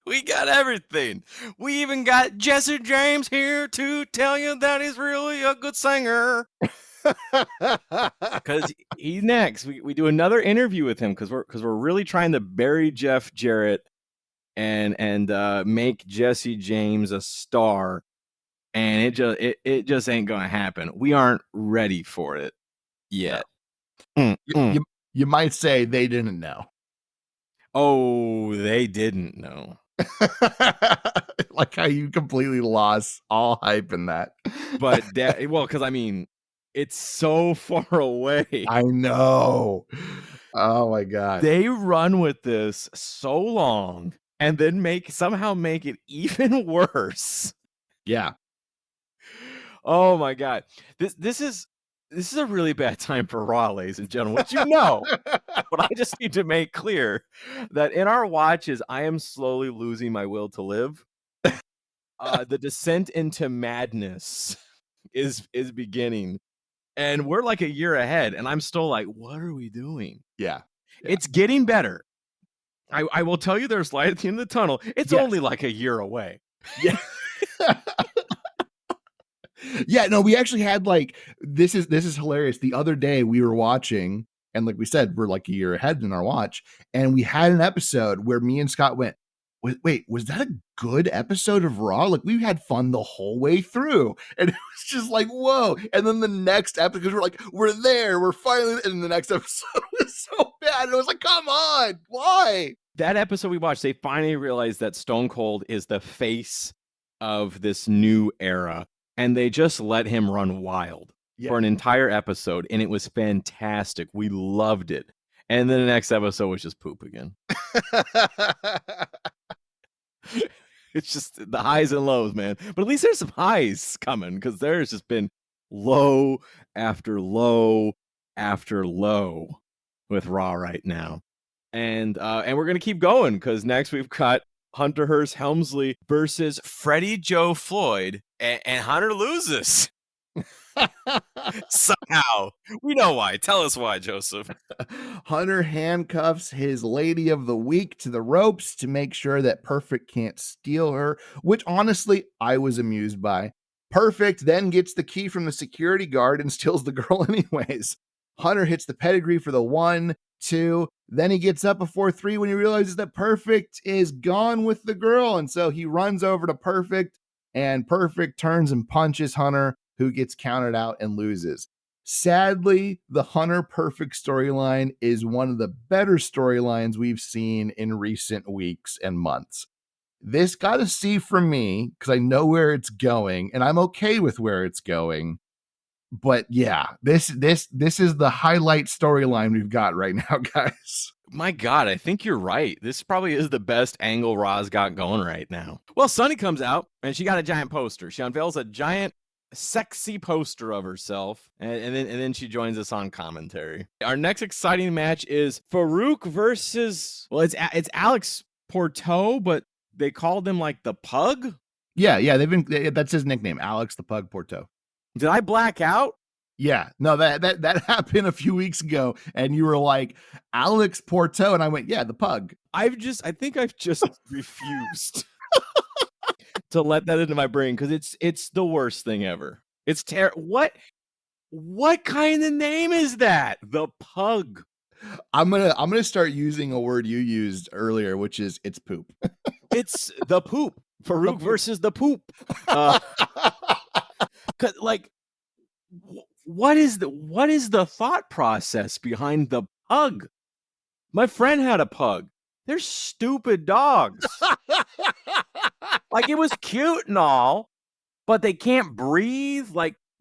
We got everything. We even got Jesse James here to tell you that he's really a good singer. Because he's next. We do another interview with him because we're really trying to bury Jeff Jarrett and make Jesse James a star, and it just ain't gonna happen. We aren't ready for it yet. No. You might say they didn't know. Oh, they didn't know. Like how you completely lost all hype in that. But well, because I mean, it's so far away. I know. Oh my God. They run with this so long and then somehow make it even worse. Yeah. Oh my God. This is a really bad time for Raw, ladies and gentlemen, which you know. But I just need to make clear that in our watches, I am slowly losing my will to live. The descent into madness is beginning. And we're like a year ahead, and I'm still like, what are we doing? Yeah. It's getting better. I will tell you there's light at the end of the tunnel. It's only like a year away. Yeah. Yeah, no, we actually had like this is hilarious. The other day we were watching, and like we said, we're like a year ahead in our watch, and we had an episode where me and Scott went, wait, was that a good episode of Raw? Like we had fun the whole way through, and it was just like, whoa. And then the next episode, we're like, we're there, we're finally, and the next episode was so bad. And it was like, come on, why? That episode we watched, they finally realized that Stone Cold is the face of this new era. And they just let him run wild for an entire episode. And it was fantastic. We loved it. And then the next episode was just poop again. It's just the highs and lows, man. But at least there's some highs coming, because there's just been low after low after low with Raw right now. And we're going to keep going, because next we've got Hunter Hearst Helmsley versus Freddie Joe Floyd, and Hunter loses. Somehow. We know why. Tell us why, Joseph. Hunter handcuffs his lady of the week to the ropes to make sure that Perfect can't steal her, which honestly I was amused by. Perfect then gets the key from the security guard and steals the girl anyways. Hunter hits the pedigree for the 1, 2, then he gets up before 3 when he realizes that Perfect is gone with the girl, and so he runs over to Perfect, and Perfect turns and punches Hunter, who gets counted out and loses. Sadly, the Hunter Perfect storyline is one of the better storylines we've seen in recent weeks and months. This got a C from me because I know where it's going, and I'm okay with where it's going. But yeah, this is the highlight storyline we've got right now, guys. My God, I think you're right. This probably is the best angle Ra's got going right now. Well, Sunny comes out, and she got a giant poster. She unveils a giant, sexy poster of herself, and then she joins us on commentary. Our next exciting match is Farouk versus, well, it's Alex Porto, but they called him like the Pug. Yeah, that's his nickname, Alex the Pug Porto. Did I black out? Yeah, no, that happened a few weeks ago, and you were like, Alex Porto, and I went, yeah, the Pug. I think I've just refused to let that into my brain, because it's the worst thing ever. It's what kind of name is that? The Pug. I'm gonna start using a word you used earlier, which is it's poop. It's the poop. Farouk versus the poop. Like, what is the thought process behind the Pug? My friend had a pug. They're stupid dogs. Like, it was cute and all, but they can't breathe.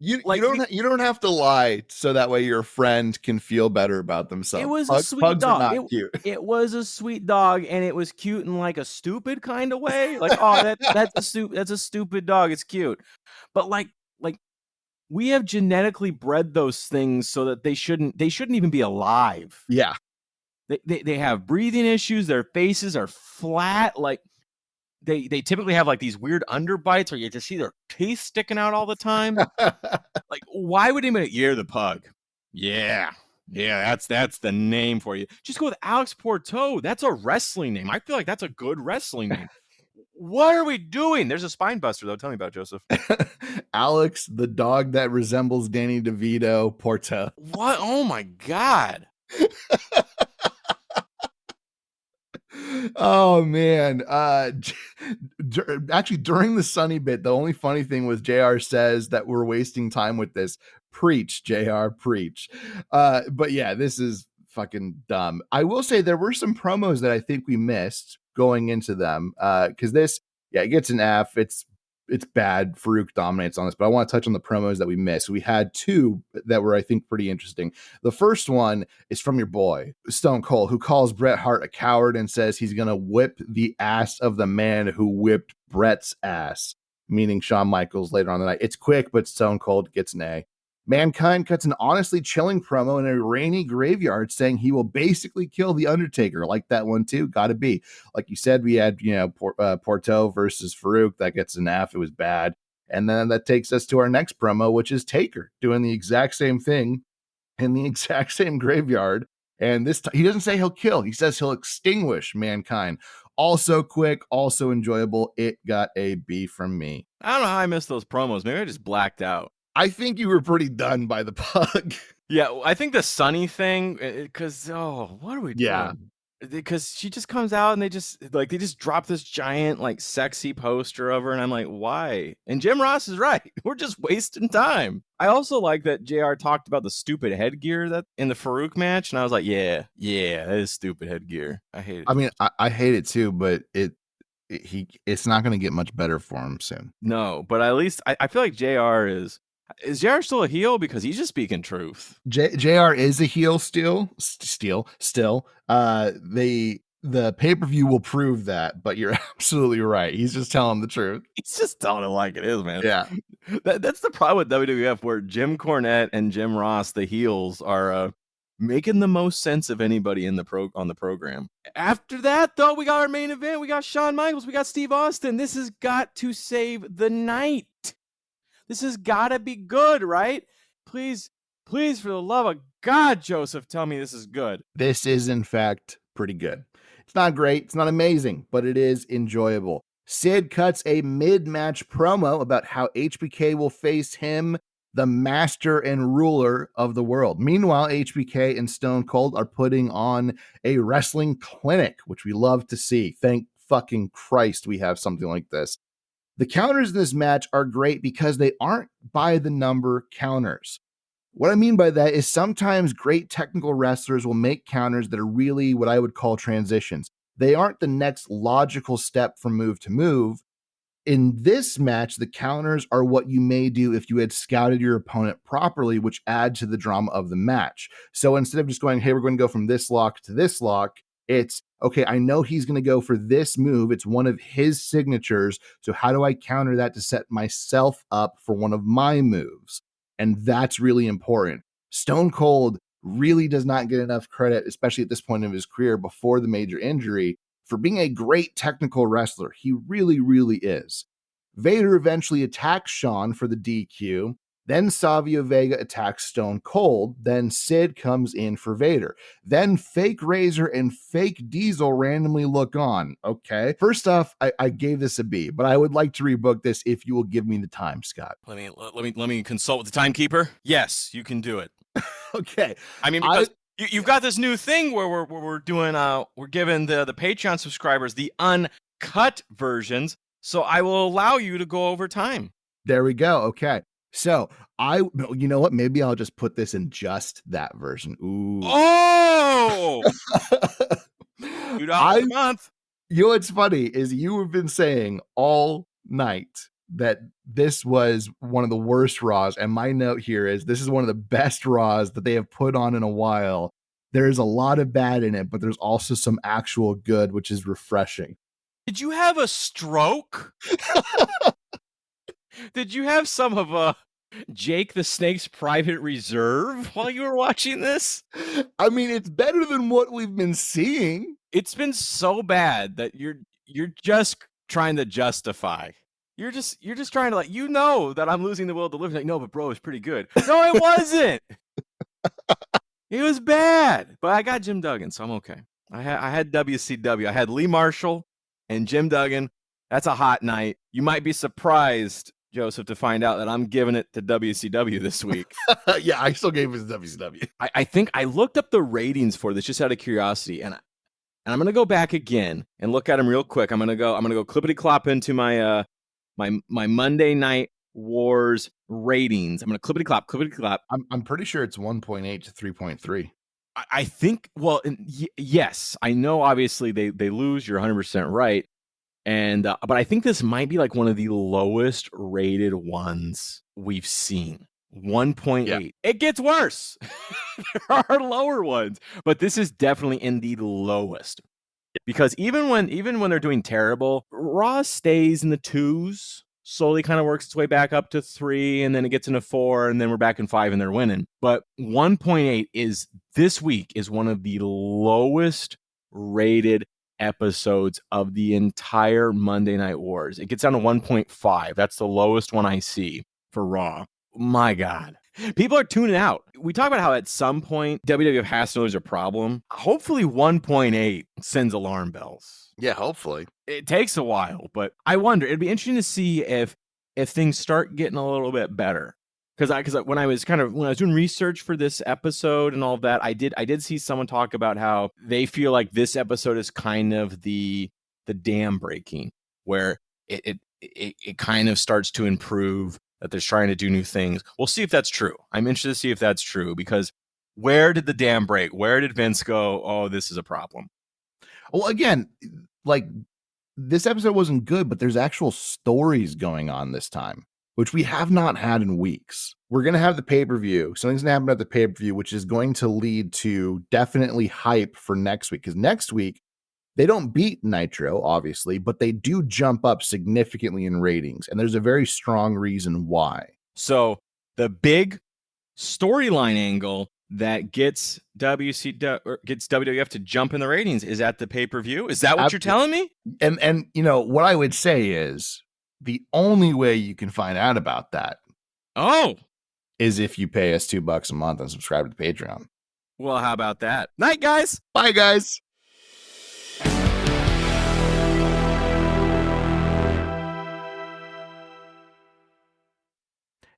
You don't have to lie so that way your friend can feel better about themselves. It was a sweet dog. Are not cute. It was a sweet dog, and it was cute in like a stupid kind of way. Like, oh, that's a stupid dog. It's cute, but like we have genetically bred those things so that they shouldn't even be alive. Yeah, they have breathing issues. Their faces are flat. Like, they typically have like these weird underbites where you just see their teeth sticking out all the time. Like, why would anybody? You're the pug. Yeah. Yeah, that's the name for you. Just go with Alex Porto. That's a wrestling name. I feel like that's a good wrestling name. What are we doing? There's a spine buster, though. Tell me about it, Joseph. Alex, the dog that resembles Danny DeVito, Porta. What? Oh my God. Oh man. Actually, during the Sunny bit, the only funny thing was JR says that we're wasting time with this. Preach, JR, preach. But yeah, this is fucking dumb. I will say there were some promos that I think we missed going into them. Because this, yeah, it gets an F. It's bad. Farouk dominates on this, but I want to touch on the promos that we missed. We had two that were, I think, pretty interesting. The first one is from your boy, Stone Cold, who calls Bret Hart a coward and says he's going to whip the ass of the man who whipped Bret's ass, meaning Shawn Michaels later on the night. It's quick, but Stone Cold gets an A. Mankind cuts an honestly chilling promo in a rainy graveyard saying he will basically kill The Undertaker. Like that one too. Gotta be. Like you said, we had, Porto versus Farouk. That gets an F. It was bad. And then that takes us to our next promo, which is Taker doing the exact same thing in the exact same graveyard. And this he doesn't say he'll kill. He says he'll extinguish Mankind. Also quick, also enjoyable. It got a B from me. I don't know how I missed those promos. Maybe I just blacked out. I think you were pretty done by the pug. Yeah, I think the Sunny thing, because what are we doing? Because she just comes out and they just drop this giant like sexy poster of her, and I'm like, why? And Jim Ross is right. We're just wasting time. I also like that JR talked about the stupid headgear that in the Farouk match, and I was like, yeah, that is stupid headgear. I hate it. I mean, I hate it too, but it's not going to get much better for him soon. No, but at least I feel like JR is JR still a heel because he's just speaking truth. JR is a heel still. The pay-per-view will prove that, but you're absolutely right. He's just telling the truth. He's just telling it like it is, man. Yeah. That's the problem with WWF, where Jim Cornette and Jim Ross, the heels, are making the most sense of anybody on the program. After that, though, we got our main event. We got Shawn Michaels. We got Steve Austin. This has got to save the night. This has got to be good, right? Please, for the love of God, Joseph, tell me this is good. This is, in fact, pretty good. It's not great. It's not amazing, but it is enjoyable. Sid cuts a mid-match promo about how HBK will face him, the master and ruler of the world. Meanwhile, HBK and Stone Cold are putting on a wrestling clinic, which we love to see. Thank fucking Christ we have something like this. The counters in this match are great because they aren't by the number counters. What I mean by that is sometimes great technical wrestlers will make counters that are really what I would call transitions. They aren't the next logical step from move to move. In this match, the counters are what you may do if you had scouted your opponent properly, which add to the drama of the match. So instead of just going, hey, we're going to go from this lock to this lock, it's, okay, I know he's going to go for this move. It's one of his signatures. So how do I counter that to set myself up for one of my moves? And that's really important. Stone Cold really does not get enough credit, especially at this point of his career before the major injury, for being a great technical wrestler. He really, really is. Vader eventually attacks Shawn for the DQ. Then Savio Vega attacks Stone Cold. Then Sid comes in for Vader. Then Fake Razor and Fake Diesel randomly look on. Okay. First off, I gave this a B, but I would like to rebook this if you will give me the time, Scott. Let me consult with the timekeeper. Yes, you can do it. Okay. I mean, because you've got this new thing where we're doing we're giving the Patreon subscribers the uncut versions, so I will allow you to go over time. There we go. Okay. So you know what? Maybe I'll just put this in just that version. Ooh. Oh, $2 a month. You know what's funny is you have been saying all night that this was one of the worst Raws, and my note here is this is one of the best Raws that they have put on in a while. There's a lot of bad in it, but there's also some actual good, which is refreshing. Did you have a stroke? Did you have some of Jake the Snake's private reserve while you were watching this? I mean, it's better than what we've been seeing. It's been so bad that you're just trying to justify. You're just trying to, like, you know that I'm losing the will to live. Like, no, but bro, it's pretty good. No, it wasn't. It was bad. But I got Jim Duggan, so I'm okay. I had WCW. I had Lee Marshall and Jim Duggan. That's a hot night. You might be surprised, Joseph, to find out that I'm giving it to WCW this week. Yeah, I still gave it to WCW. I think I looked up the ratings for this just out of curiosity, and I'm gonna go back again and look at them real quick. I'm gonna go clippity clop into my my Monday Night Wars ratings. I'm gonna clippity clop. I'm pretty sure it's 1.8 to 3.3. I think. Well, yes, I know. Obviously, they lose. You're 100% right. And but I think this might be like one of the lowest rated ones we've seen. 1.8. Yeah. It gets worse. There are lower ones, but this is definitely in the lowest. Because even when they're doing terrible, Raw stays in the 2s, slowly kind of works its way back up to 3, and then it gets into 4, and then we're back in 5 and they're winning. But 1.8 is this week is one of the lowest rated episodes of the entire Monday Night Wars. It gets down to 1.5. That's the lowest one I see for Raw. My God. People are tuning out. We talk about how at some point WWF has to know there's a problem. Hopefully 1.8 sends alarm bells. Yeah, hopefully. It takes a while, but I wonder. It'd be interesting to see if things start getting a little bit better. Because when I was doing research for this episode and all of that, I did see someone talk about how they feel like this episode is kind of the dam breaking, where it kind of starts to improve, that they're trying to do new things. We'll see if that's true. I'm interested to see if that's true, because where did the dam break? Where did Vince go, oh, this is a problem? Well, again, like, this episode wasn't good, but there's actual stories going on this time, which we have not had in weeks. We're going to have the pay-per-view. Something's going to happen at the pay-per-view, which is going to lead to definitely hype for next week. Because next week, they don't beat Nitro, obviously, but they do jump up significantly in ratings. And there's a very strong reason why. So the big storyline angle that gets WWF to jump in the ratings is at the pay-per-view. Is that what you're telling me? And you know, what I would say is the only way you can find out about that is if you pay us $2 a month and subscribe to the Patreon. Well, how about that? Night, guys. Bye, guys.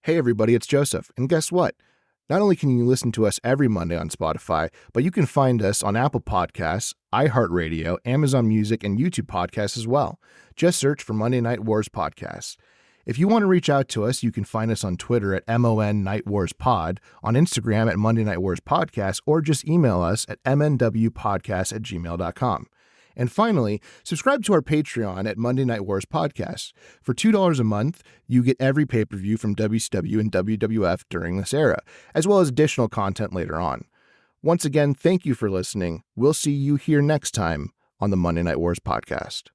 Hey, everybody, it's Joseph. And guess what? Not only can you listen to us every Monday on Spotify, but you can find us on Apple Podcasts, iHeartRadio, Amazon Music, and YouTube Podcasts as well. Just search for Monday Night Wars Podcast. If you want to reach out to us, you can find us on Twitter at MON Night Wars Pod, on Instagram at Monday Night Wars Podcast, or just email us at mnwpodcast@gmail.com. And finally, subscribe to our Patreon at Monday Night Wars Podcast. For $2 a month, you get every pay-per-view from WCW and WWF during this era, as well as additional content later on. Once again, thank you for listening. We'll see you here next time on the Monday Night Wars Podcast.